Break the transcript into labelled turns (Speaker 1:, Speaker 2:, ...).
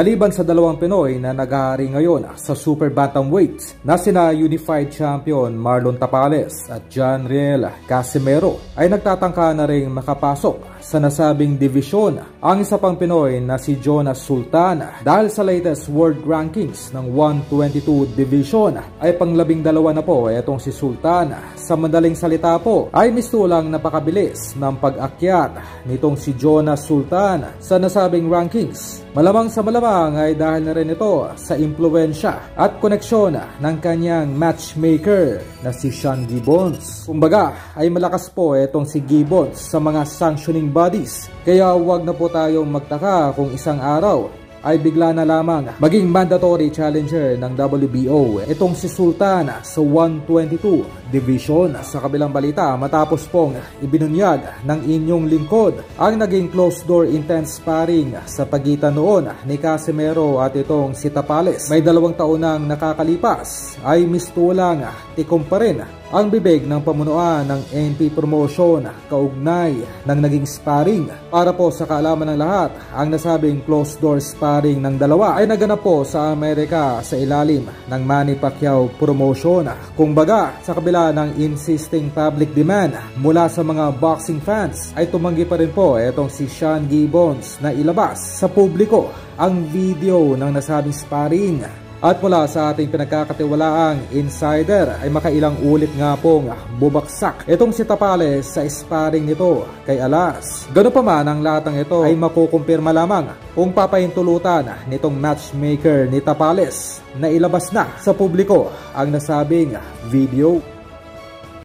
Speaker 1: Maliban sa dalawang Pinoy na nag-aari ngayon sa Super Bantamweight na sina Unified Champion Marlon Tapales at John Riel Casimero, ay nagtatangka na ring makapasok sa nasabing divisyon ang isa pang Pinoy na si Jonas Sultan dahil sa latest world rankings ng 122 division ay pang-12 na po itong si Sultan. Sa madaling salita po ay mistulang napakabilis ng pag-akyat nitong si Jonas Sultan sa nasabing rankings. Malamang sa malamang ay dahil na rin ito sa impluensya at koneksyon ng kanyang matchmaker na si Sean Gibbons. Kumbaga ay malakas po itong si Gibbons sa mga sanctioning bodies, kaya huwag na po tayong magtaka kung isang araw ay bigla na lamang maging mandatory challenger ng WBO itong si Sultan sa 122 division. Sa kabilang balita, matapos pong ibinunyag ng inyong lingkod ang naging closed door intense sparring sa pagitan noon ni Casimero at itong si Tapales, may 2 taon nang nakakalipas, ay mistulang tikom pa rin ang bibig ng pamunuan ng NP Promotion kaugnay ng naging sparring. Para po sa kaalaman ng lahat, ang nasabing closed door sparring ng dalawa ay naganap po sa Amerika sa ilalim ng Manny Pacquiao Promotion. Kumbaga, sa kabila ng insisting public demand mula sa mga boxing fans, ay tumanggi pa rin po itong si Sean Gibbons na ilabas sa publiko ang video ng nasabing sparring. At mula sa ating pinagkakatiwalaang insider ay makailang ulit nga pong bubaksak itong si Tapales sa sparring nito kay Alas. Ganoon pa man, ang lahat ng ito ay makukumpirma lamang kung papahintulutan nitong matchmaker ni Tapales na ilabas na sa publiko ang nasabing video.